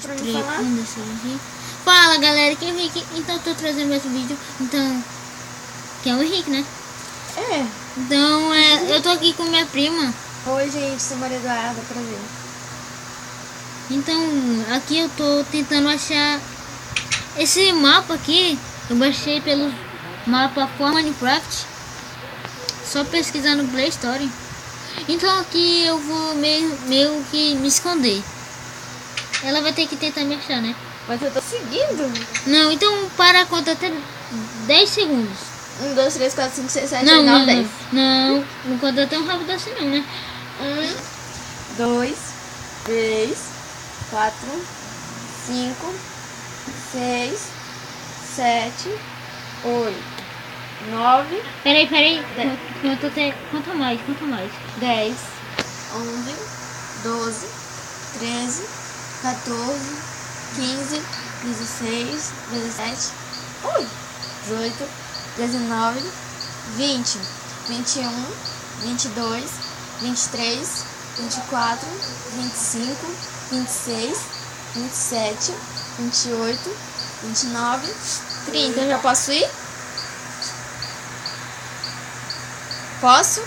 pra me falar? Fala, galera, que é o Henrique. Então, tô trazendo esse vídeo. Então, que é o Henrique, né? É. Então, eu tô aqui com minha prima. Oi, gente, sou Maria Eduarda, prazer. Então, aqui eu tô tentando achar esse mapa aqui. Eu baixei pelo mapa for Minecraft. Só pesquisar no Play Store. Então aqui eu vou meio que me esconder. Ela vai ter que tentar me achar, né? Mas eu tô seguindo. Não, então para a conta até 10 segundos. 1, 2, 3, 4, 5, 6, 7, Não, 8, 9, 10. não conta tão rápido assim não, né? 1, 2, 3, 4, 5, 6, 7, 8, 9, Peraí. Conta mais. 10, 11, 12, 13, 14, 15, 16, 17, 18, 19, 20, 21, 22, 23, 24, 25, 26, 27, 28, 29, 30. Eu já posso ir? Posso?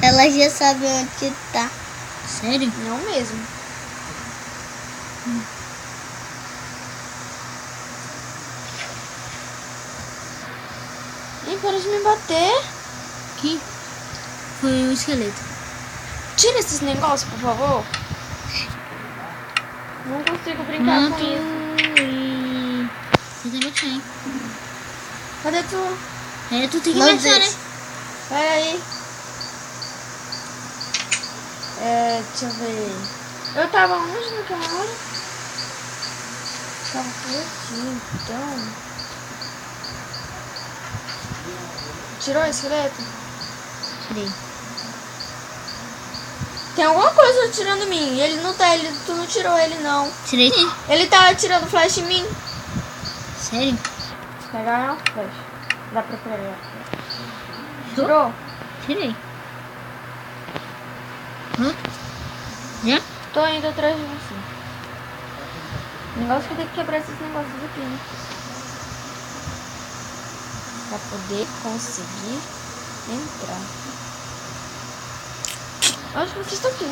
Ela já sabe onde tá. Sério? Não mesmo. Nem para de me bater. Que foi um esqueleto. Tira esses negócios, por favor. Não consigo brincar Mato com isso. e... Você tem que achar, hein? Cadê tu? Tu tem que Meu me achar, Deus. né? Vai aí. Deixa eu ver. Eu tava onde naquela hora? Tava por aqui, então. Tirou o esqueleto? Tirei. Tem alguma coisa atirando em mim. Ele não tá, tu não tirou ele não. Tirei sim. Ele tá atirando flash em mim. Sério? Pegar uma flash. Dá pra pegar. Tirou? Tirei. Já? Tô indo atrás de você. O negócio que eu tenho que quebrar esses negócios aqui, né? Pra poder conseguir entrar. Acho que vocês estão aqui.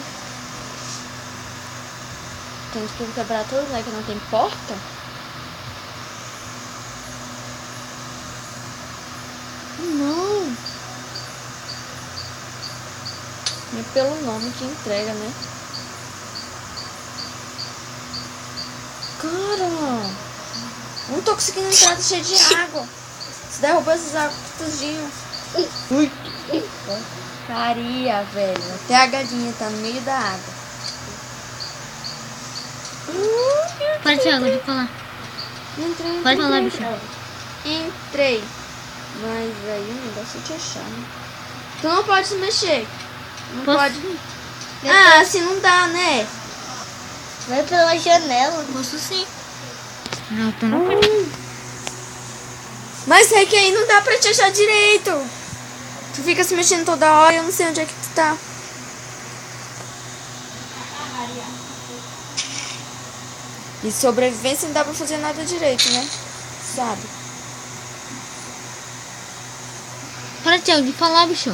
Temos que quebrar todos, né? Que não tem porta. Não. É pelo nome que entrega, né? Cara, não tô conseguindo entrar, tá cheio de água. Se derrubou esses águas tudinho. Ui. Caria, velho. Até a galinha tá no meio da água. Para, Thiago, de falar. Entrei. Pode falar, bicho. Entrei. Mas aí o negócio é te achar, né? Tu não pode se mexer. Não Posso? pode. Ah, assim não dá, né? Vai pela janela. Posso sim. Não, tu não pode. Mas é que aí não dá pra te achar direito. Tu fica se mexendo toda hora e eu não sei onde é que tu tá. E sobrevivência não dá pra fazer nada direito, né? Sabe? Para, Thiago, de falar, bicho.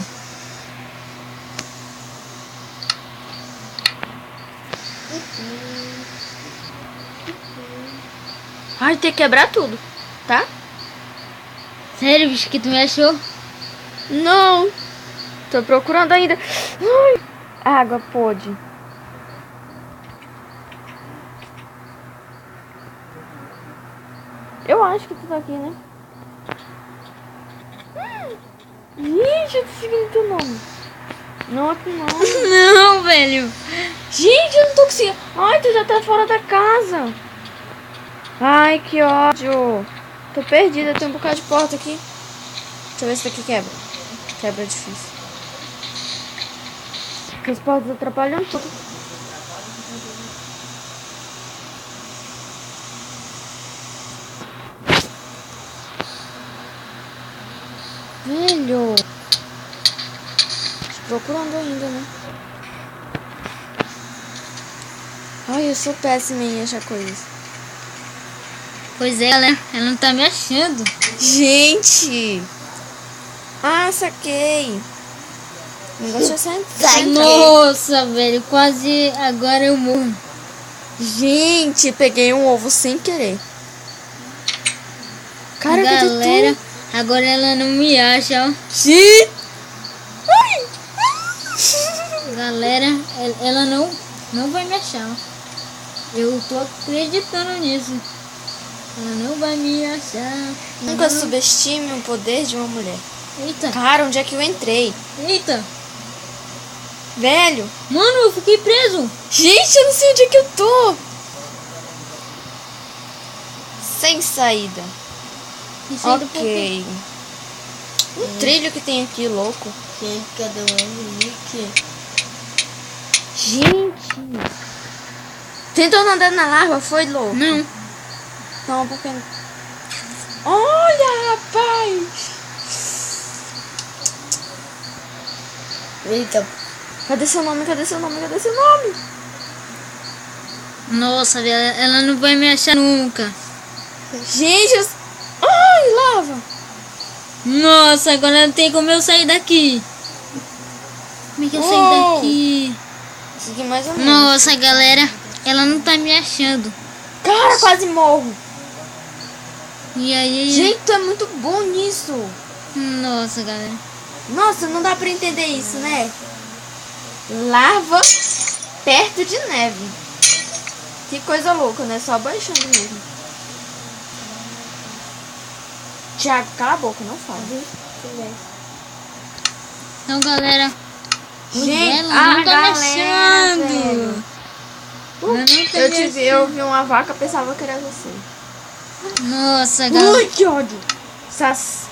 Ai, tem que quebrar tudo, tá? Sério, bicho, que tu me achou? Não. Tô procurando ainda. Ai, água pode. Eu acho que tu tá aqui, né? Gente, eu tô seguindo teu nome. Não, aqui não. Não, velho. Gente, eu não tô conseguindo. Ai, tu já tá fora da casa. Ai, que ódio. Tô perdida, tem um bocado de porta aqui. Deixa eu ver se daqui quebra. Quebra é difícil. Porque as portas atrapalham tudo. Velho. Tô procurando ainda, né? Ai, eu sou péssima em achar coisas. Pois é, galera. Ela não tá me achando. Gente! Ah, saquei. O negócio é sempre. Nossa, velho. Quase agora eu morro. Gente, peguei um ovo sem querer. Cara, Galera, cadê tu? agora ela não me acha, ó. Gente! Ai! Galera, ela não vai me achar, ó. Eu tô acreditando nisso. Ela não vai me achar. Nunca subestime o poder de uma mulher. Eita, Cara, onde é que eu entrei? eita. Velho! Mano, eu fiquei preso. Gente, eu não sei onde é que eu tô! Sem saída. Isso aí do porquê. Ok. Um trilho que tem aqui, louco. Gente, cadê o Henrique? Gente! Tentou nadar na larva, foi louco? Não. Não, porque... Olha, rapaz! Eita, Cadê seu nome? Cadê seu nome? Cadê seu nome? Nossa, velho, ela não vai me achar nunca. Gente, ai, lava! Nossa, agora não tem como eu sair daqui. Como é que eu saio Uou. daqui? Isso aqui mais ou menos. Nossa, galera, ela não tá me achando. Cara, quase morro. E aí? Gente, tu é muito bom nisso. Nossa, galera. Nossa, não dá pra entender isso, né? Lava perto de neve. Que coisa louca, né? Só baixando mesmo. Tiago, cala a boca, não fala. Então, galera, Gente, ela a não tá me galera, achando. velho. Ela não tá Eu me te vi, eu vi uma vaca, pensava que era você. Nossa, galera. Ui, que ódio. Essas...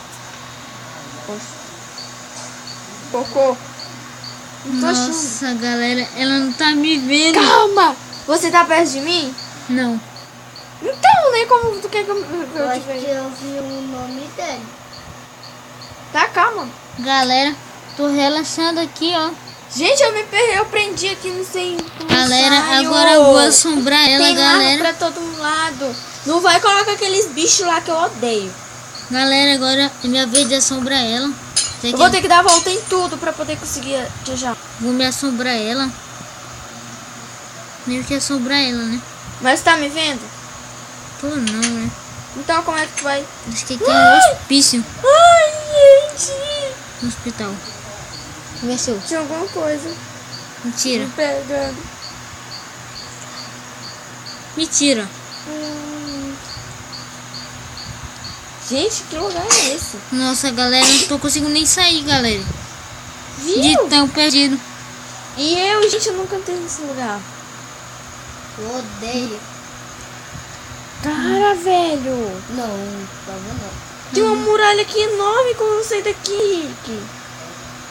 Cocô. Não tô achando. Nossa, galera, ela não tá me vendo. Calma! Você tá perto de mim? Não. Então, né? Como tu quer que eu eu te acho que veja? eu vi o nome dele. Tá, calma. Galera, tô relaxando aqui, ó. Gente, eu me perdi, eu prendi aqui, não sei como Galera, saio. agora eu vou assombrar ela, Tem larva galera. pra todo lado. Não vai colocar aqueles bichos lá que eu odeio. Galera, agora é minha vez de assombrar ela. Eu vou ter que dar a volta em tudo pra poder conseguir te achar. Vou me assombrar ela. Meio que assombrar ela, né? Mas tá me vendo? Tô não, né? Então como é que tu vai? Acho que aqui é um hospício. Ai, gente. Um hospital. Vê se eu. Tinha alguma coisa Mentira. me pegando. Mentira. Gente, que lugar é esse? Nossa, galera, não tô conseguindo nem sair, galera. Viu? De tão perdido. E eu, gente, eu nunca entrei nesse lugar. Eu odeio. Cara, velho. Não, tava não. Tem uma muralha aqui enorme. Como eu sair daqui, Rick?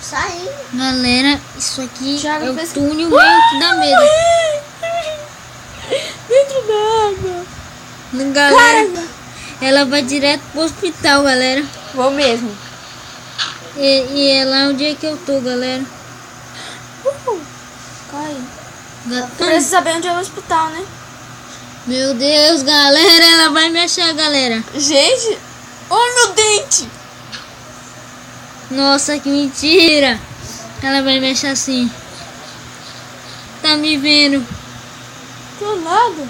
Saí. Galera, isso aqui Thiago, é o pensa- túnel meio que dá medo. Dentro d'água. Galera, Cara, ela vai direto pro hospital, galera. vou mesmo. E é lá onde é que eu tô, galera. Cai. Ga- Precisa saber onde é o hospital, né? Meu Deus, galera, ela vai me achar, galera. Gente, olha meu dente. Nossa, que mentira. Ela vai me achar assim. Tá me vendo. Tô nada.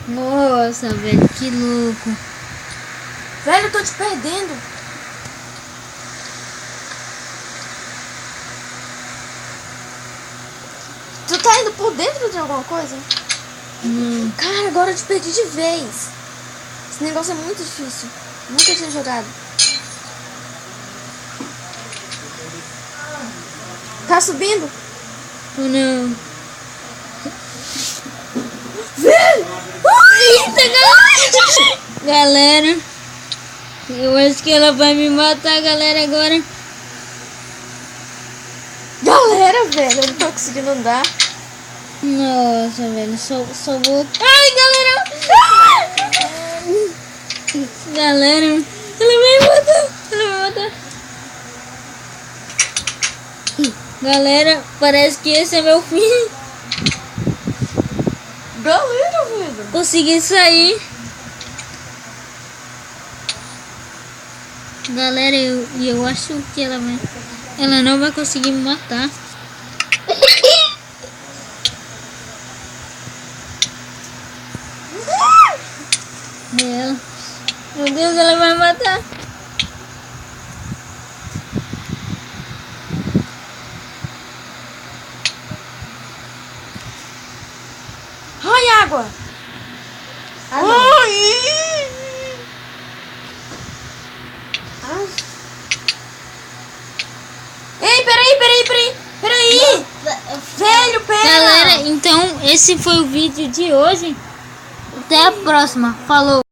Nossa, velho, que louco. Velho, eu tô te perdendo. Tu tá indo por dentro de alguma coisa? Cara, agora eu te perdi de vez. Esse negócio é muito difícil. Nunca tinha jogado. Tá subindo? Ou não? Velho! Galera, eu acho que ela vai me matar, galera, agora. Galera, velho, eu não tô conseguindo andar. Nossa, velho, só vou... Ai, galera! Galera, ela vai matar. Galera, parece que esse é meu fim. Galera, velho. Consegui sair. Galera, eu acho que ela não vai conseguir me matar. Meu Deus, ela vai matar. Ai, água. Ei, peraí. Velho, pera. Galera, então esse foi o vídeo de hoje. Até a próxima. Falou.